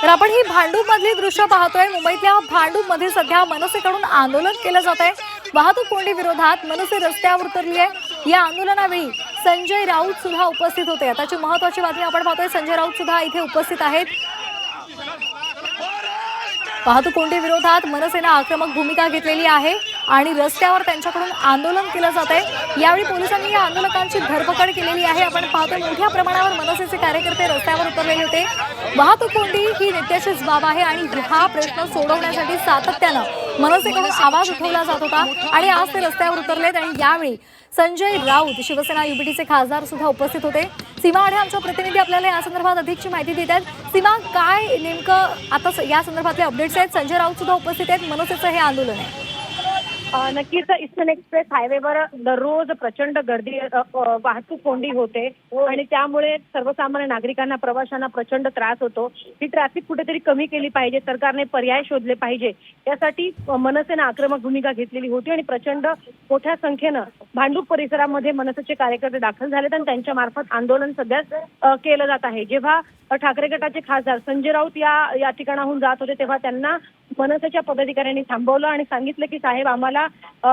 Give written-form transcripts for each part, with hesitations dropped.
तर आपण ही भांडूपमधली दृश्य पाहतोय। मुंबईतल्या भांडूपमध्ये सध्या मनसेकडून आंदोलन केलं जात आहे। वाहतूक कोंडी विरोधात मनसे रस्त्यावर उतरली आहे। या आंदोलनावेळी संजय राऊत सुद्धा उपस्थित होते। आताची महत्त्वाची बातमी आपण पाहतोय, संजय राऊत सुद्धा इथे उपस्थित आहेत। वाहतूक कोंडी विरोधात मनसेने आक्रमक भूमिका घेतलेली आहे आणि रस्त्यावर त्यांच्याकडून आंदोलन केलं जात आहे। यावेळी पोलिसांनी या आंदोलकांची धरपकड केलेली आहे। आपण पाहतोय मोठ्या प्रमाणावर मनसेचे कार्यकर्ते रस्त्यावर उतरलेले होते। वाहतूक कोंडी ही नित्याचीच बाब आहे आणि हा प्रश्न सोडवण्यासाठी सातत्यानं मनसेकडून आवाज उठवला जात होता आणि आज ते रस्त्यावर उतरलेत। आणि यावेळी संजय राऊत, शिवसेना युबीटीचे खासदार सुद्धा उपस्थित होते। सीमा आढे आमच्या प्रतिनिधी आपल्याला या संदर्भात अधिकची माहिती देत आहेत। सीमा, काय नेमकं आता या संदर्भातले अपडेट्स आहेत? संजय राऊत सुद्धा उपस्थित आहेत, मनसेचं हे आंदोलन आहे। नक्कीच ईस्टर्न एक्सप्रेस हायवेवर दररोज प्रचंड गर्दी, वाहतूक कोंडी होते आणि त्यामुळे सर्वसामान्य नागरिकांना, प्रवाशांना प्रचंड त्रास होतो। ही ट्रॅफिक कुठेतरी कमी केली पाहिजे, सरकारने पर्याय शोधले पाहिजे, यासाठी मनसेने आक्रमक भूमिका घेतलेली होती आणि प्रचंड मोठ्या संख्येनं भांडूप परिसरामध्ये मनसेचे कार्यकर्ते दाखल झालेत आणि त्यांच्या मार्फत आंदोलन सध्या केलं जात आहे। जेव्हा ठाकरे गटाचे खासदार संजय राऊत या ठिकाणाहून जात होते तेव्हा त्यांना मनसेच्या पदाधिकाऱ्यांनी थांबवलं आणि सांगितलं की साहेब, आम्हाला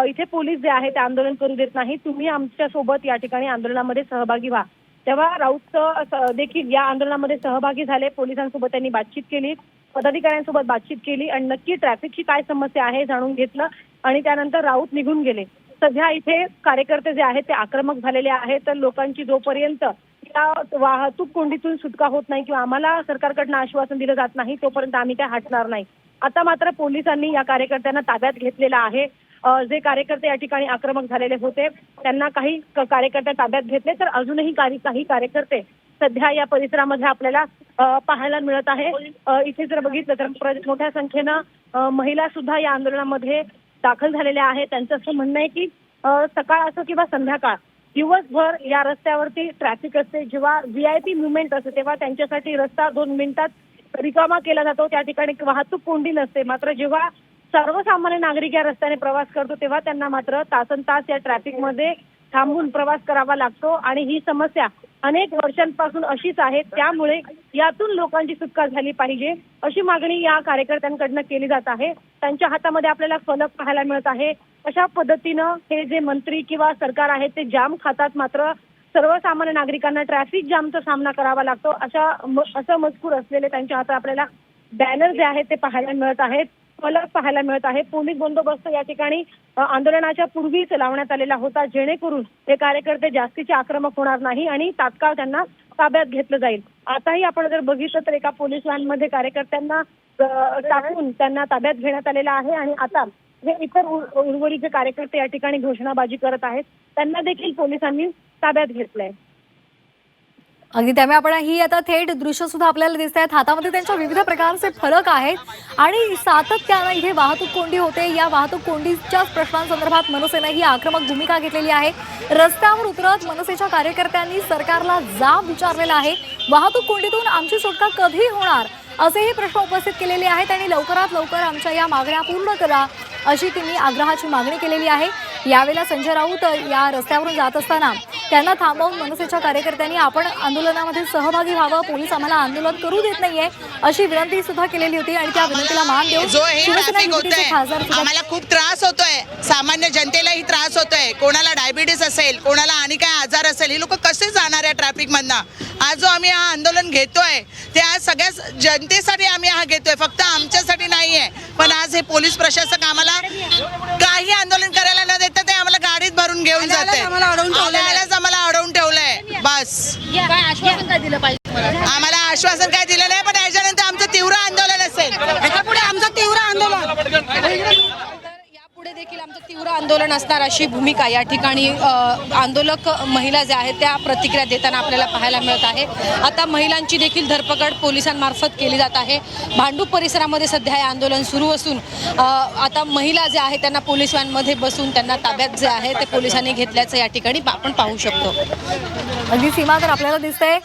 इथे पोलीस जे आहे ते आंदोलन करू देत नाही, तुम्ही आमच्या सोबत या ठिकाणी आंदोलनामध्ये सहभागी व्हा। तेव्हा राऊत देखील या आंदोलनामध्ये सहभागी झाले। पोलिसांसोबत त्यांनी बातचीत केली, पदाधिकाऱ्यांसोबत बातचीत केली आणि नक्की ट्रॅफिकची काय समस्या आहे जाणून घेतलं आणि त्यानंतर राऊत निघून गेले। सध्या इथे कार्यकर्ते जे आहेत ते आक्रमक झालेले आहेत। तर लोकांची जोपर्यंत या वाहतूक कोंडीतून सुटका होत नाही किंवा आम्हाला सरकारकडनं आश्वासन दिलं जात नाही तोपर्यंत आम्ही काय हटणार नाही। आता मात्र पोलिसांनी या कार्यकर्त्यांना ताब्यात घेतलेला आहे। जे कार्यकर्ते या ठिकाणी आक्रमक झालेले होते त्यांना काही कार्यकर्ते ताब्यात घेतले, तर अजूनही काही कार्यकर्ते सध्या या परिसरामध्ये आपल्याला पाहायला मिळत आहे। इथे जर बघितलं तर मोठ्या संख्येनं महिला सुद्धा या आंदोलनामध्ये दाखल झालेल्या आहेत। त्यांचं असं म्हणणं आहे की सकाळ असो किंवा संध्याकाळ, दिवसभर या रस्त्यावरती ट्रॅफिक असते। जेव्हा VIP मुवमेंट असते तेव्हा त्यांच्यासाठी रस्ता 2 मिनिटात रिकामा केला जातो, त्या ठिकाणी वाहतूक कोंडी नसते। मात्र जेव्हा सर्वसामान्य नागरिक या रस्त्याने प्रवास करतो तेव्हा त्यांना मात्र तासनतास या ट्रॅफिकमध्ये थांबून प्रवास करावा लागतो आणि ही समस्या अनेक वर्षांपासून अशीच आहे। त्यामुळे यातून लोकांची सुटका झाली पाहिजे अशी मागणी या कार्यकर्त्यांकडनं केली जात आहे। त्यांच्या हातामध्ये आपल्याला फलक पाहायला मिळत आहे। अशा पद्धतीनं हे जे मंत्री किंवा सरकार आहे ते जाम खातात, मात्र सर्वसामान्य नागरिकांना ट्रॅफिक जामचा सामना करावा लागतो। असं मजकूर असलेले त्यांच्या हातात आपल्याला बॅनर जे आहेत ते पाहायला मिळत आहेत, फलक पाहायला मिळत आहे। पोलीस बंदोबस्त या ठिकाणी आंदोलनाच्या पूर्वीच लावण्यात आलेला होता, जेणेकरून हे कार्यकर्ते जास्तीचे आक्रमक होणार नाही आणि तात्काळ त्यांना ताब्यात घेतलं जाईल। आताही आपण जर बघितलं तर एका पोलीस व्हॅनमध्ये कार्यकर्त्यांना टाकून त्यांना ताब्यात घेण्यात आलेलं आहे आणि आता जे इतर उर्वरित कार्यकर्ते या ठिकाणी घोषणाबाजी करत आहेत त्यांना देखील पोलिसांनी ताब्यात घेतलंय। अगदी त्यामुळे आपण ही आता थेट दृश्य सुद्धा आपल्याला दिसत आहेत। हातामध्ये त्यांच्या विविध प्रकारचे फलक आहेत आणि सातत्यानं इथे वाहतूक कोंडी होते। या वाहतूक कोंडीच्या प्रश्नांसंदर्भात मनसेने ही आक्रमक भूमिका घेतलेली आहे। रस्त्यावर उतरत मनसेच्या कार्यकर्त्यांनी सरकारला जाब विचारलेला आहे। वाहतूक कोंडीतून आमची सुटका कधी होणार असेही प्रश्न उपस्थित केलेले आहेत आणि लवकरात लवकर आमच्या या मागण्या पूर्ण करा अशी त्यांनी आग्रहाची मागणी केलेली आहे। यावेळेला संजय राऊत या रस्त्यावरून जात असताना त्यांना थांबवून मनसेच्या कार्यकर्त्यांनी आपण आंदोलनामध्ये सहभागी व्हावं, पोलीस आम्हाला आंदोलन करू देत नाहीये अशी विनंती सुद्धा केलेली होती आणि त्या विनंतीला मान देऊन शिवसेना युतीचे खासदार आम्हाला खूप त्रास होतोय, सामान्य जनतेलाही त्रास होतोय। कोणाला डायबिटीस असेल, कोणाला आणि काय आजार असेल, ही लोक कसे जाणार आहे ट्रॅफिक मधनं? आज जो आम्ही हा आंदोलन घेतोय ते आज सगळ्या जनतेसाठी आम्ही हा घेतोय, फक्त आमच्यासाठी नाहीये। पण आज हे पोलीस प्रशासक आम्हाला काही आंदोलन करायला न देता ते आम्हाला गाडीत भरून घेऊन जाते, आम्हाला अडवून ठेवलंय। बस काय आश्वासन काय दिलं पाहिजे? आम्हाला आश्वासन काय दिलं नाही, पण याच्यानंतर आमचं तीव्र आंदोलन असेल। यापुढे आमचं तीव्र आंदोलन यापुढे देखील आमचं तीव्र आंदोलन असणार अशी भूमिका या ठिकाणी आंदोलक महिला ज्या आहेत त्या प्रतिक्रिया देताना आपल्याला पाहायला मिळत आहे। आता महिलांची देखील धरपकड पोलिसांमार्फत केली जात आहे। भांडूप परिसरामध्ये सध्या हे आंदोलन सुरू असून आता महिला ज्या आहेत त्यांना पोलीस व्हॅनमध्ये बसून त्यांना ताब्यात जे आहे ते पोलिसांनी घेतल्याचं या ठिकाणी आपण पाहू शकतो। अगदी सीमा, तर आपल्याला दिसतंय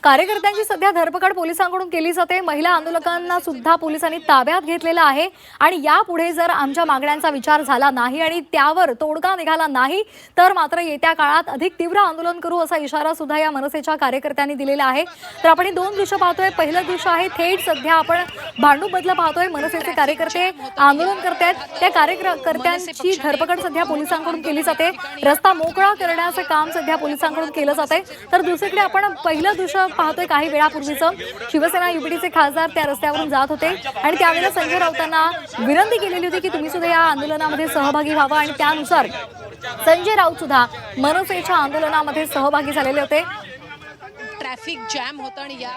कार्यकर्त्यांची सध्या धरपकड पोलिसांकडून केली जाते. महिला आंदोलकांना सुद्धा पोलिसांनी ताब्यात घेतलेलं आहे आणि यापुढे जर आमच्या मागण्यांचा विचार झाला नाही आणि त्यावर तोडगा निघाला नाही तर मात्र येत्या काळात अधिक तीव्र आंदोलन करू असा इशारा सुद्धा या मनसेच्या कार्यकर्त्यांनी दिलेला आहे. तर आपण ही दोन दृश्य पाहतोय. पहिलं दृश्य आहे थेट सध्या आपण भांडूपमधलं पाहतोय. मनसेचे कार्यकर्ते आंदोलन करतायत. त्या कार्यकर्त्यांची धरपकड सध्या पोलिसांकडून केली जाते. रस्ता मोकळा करण्याचं काम सध्या पोलिसांकडून केलं जात आहे. तर दुसरीकडे आपण पहिलं दृश्य पाहतोय. काही वेळापूर्वीचं शिवसेना युपीटीचे खासदार त्या रस्त्यावरून जात होते आणि त्यावेळेला संजय राऊतांना विनंती केलेली होती की तुम्ही सुद्धा या आंदोलनामध्ये सहभागी व्हावं आणि त्यानुसार संजय राऊत सुद्धा मनसेच्या आंदोलनामध्ये सहभागी झालेले होते. ट्रॅफिक जॅम होतं आणि या